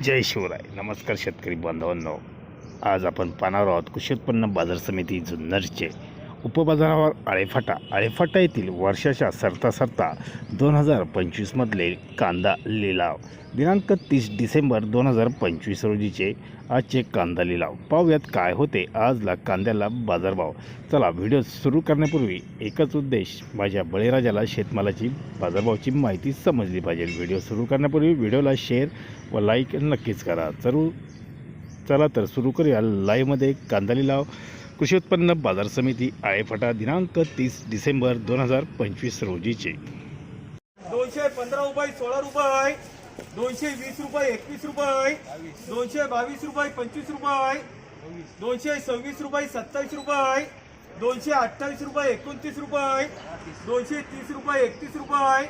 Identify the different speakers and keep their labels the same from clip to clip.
Speaker 1: जय शिवराय. नमस्कार शेतकरी बांधवांनो. आज आपण पाहणार आहोत कृषी उत्पन्न बाजार समिती जुन्नरचे उपबाजारावर आळेफाटा येथील वर्षाच्या सरता 2025मधले कांदा लिलाव दिनांक 30 डिसेंबर 2025 रोजीचे आजचे कांदा लिलाव पाहूयात काय होते आजला कांद्याला बाजारभाव. चला, व्हिडिओ सुरू करण्यापूर्वी एकच उद्देश, माझ्या बळीराजाला शेतमालाची बाजारभावाची माहिती समजली पाहिजे. व्हिडिओ सुरू करण्यापूर्वी व्हिडिओला शेअर व लाईक नक्कीच करा. चला तर सुरू करूया. लाईव्हमध्ये कांदा लिलाव कृषी उत्पन्न बाजार समिती आळेफाटा दिनांक 30 डिसेंबर 2025 रोजीचे
Speaker 2: 215 रुपये 16 रुपये, 220 रुपये 21 रुपये, 222 रुपये 25 रुपये, 226 रुपये 27 रुपये, 228 रुपये 29 रुपये, 230 रुपये 31 रुपये,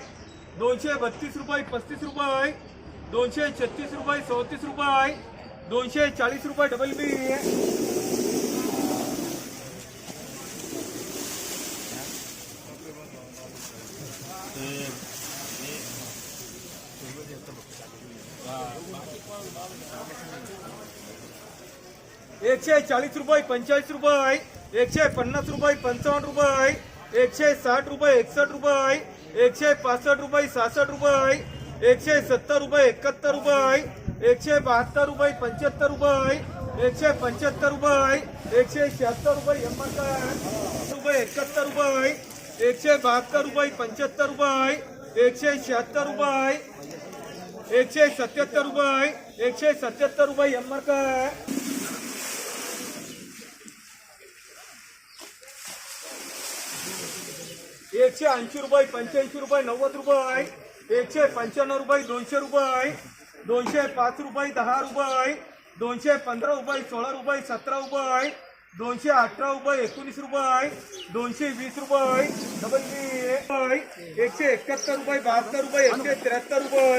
Speaker 2: 232 रुपये 35 रुपये, 236 रुपये 34 रुपये, 240 रुपये डबल बी, 140 रुपये 45 रुपये, 150 रुपये 55 रुपये, 160 रुपये 61 रुपये, 165 रुपये 66 रुपये, 170 रुपये 71 रुपये, 172 रुपये 75 रुपये, 175 रुपये, 176 रुपये 81 रुपये 71 रुपये, 172 रुपये 75 रुपये, 176 रुपये, 177 रुपये, 177 रुपये 180 रुपये 85 रुपये 90 रुपये, 195 रुपये 200 रुपये, 205 रुपये 10 रुपये, 215 रुपये 16 रुपये 17 रुपये, 218 रुपये 19 रुपये, 220 रुपये डबल बी, 171 रुपये 72 रुपये 173 रुपये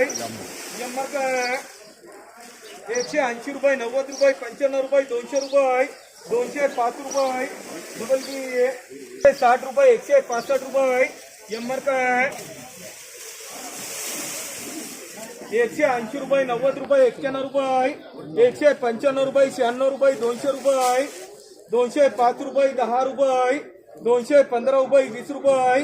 Speaker 2: 180 रुपये 90 रुपये 95 रुपये 200 रुपये, 205 रुपये डबल बी, 60 रुपये 165 रुपये 180 रुपये 90 रुपये 91 रुपये, 195 रुपये 96 रुपये 200 रुपये, 205 रुपये 10 रुपये, 215 रुपये 20 रुपये,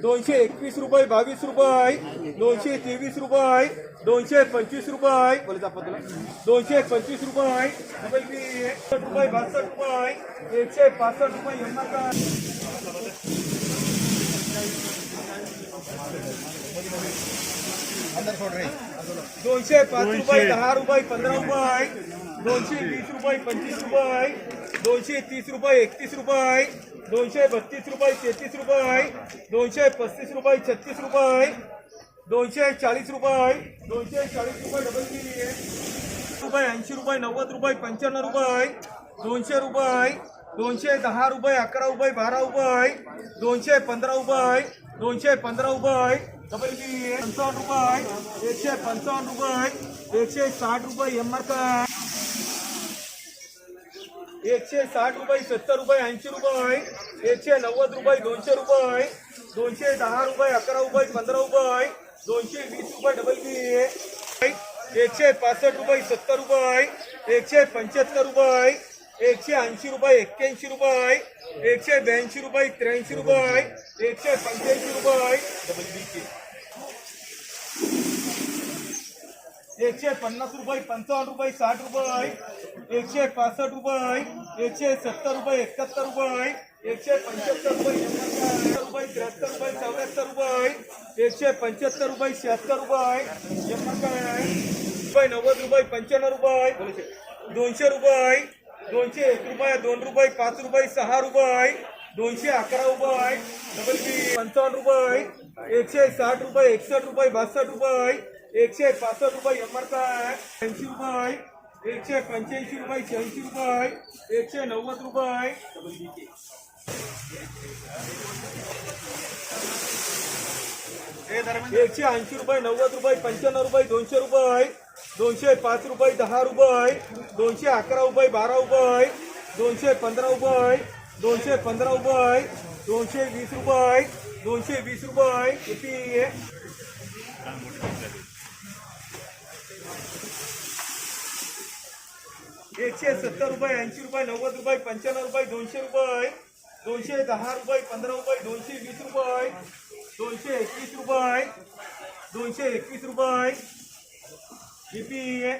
Speaker 2: 221 रुपये 22 रुपये, 223 रुपये, 225 रुपये 225 रुपये डबल बी, 62 रुपये 165 रुपये 205 रुपये 10 रुपये 15 रुपये, 220 रुपये 25 रुपये, 230 रुपये 31 रुपये, 232 रुपये 33 रुपये, 235 रुपये 36 रुपये, 240 रुपये, 240 रुपये डबल बी, रुपये 80 रुपये 90 रुपये 95 रुपये, 200 रुपये, 210 रुपये 11 रुपये 12 रुपये, 215 रुपये, 215 रुपये डबल बी, 55 रुपये, 155 रुपये, 160 रुपये 160 रुपये 70 रुपये 80 रुपये, 190 रुपये 200 रुपये, 210 रुपये 11 रुपये 15 रुपये, 220 रुपये डबल बी, 165 रुपये 70 रुपये, 175 रुपये, 180 रुपये 81 रुपये, 182 रुपये 83 रुपये, 185 रुपये डबल बी, 150 रुपये 55 रुपये 60 रुपये, 165 रुपये, 170 रुपये 71 रुपये, 175 रुपये 73 रुपये 74 रुपये, 175 रुपये 76 रुपये 90 रुपये 95 रुपये, 200 रुपये, 201 रुपये 2 रुपये 5 रुपये 6 रुपये, 211 रुपये डबल बी, 55 रुपये, 160 रुपये 61 रुपये 62 रुपये, 165 रुपये 80 रुपये, 185 रुपये 86 रुपये, 190 रुपये, 180 रुपये 90 रुपये 95 रुपये 200 रुपये, 205 रुपये 10 रुपये, 211 रुपये 12 रुपये, 215 रुपये, 215 रुपये, 220 रुपये, 220 रुपये किती 170 रुपये 80 रुपये 90 रुपये 95 रुपये 200 रुपये 210 रुपये 15 रुपये 220 रुपये 221 रुपये 221 रुपये BP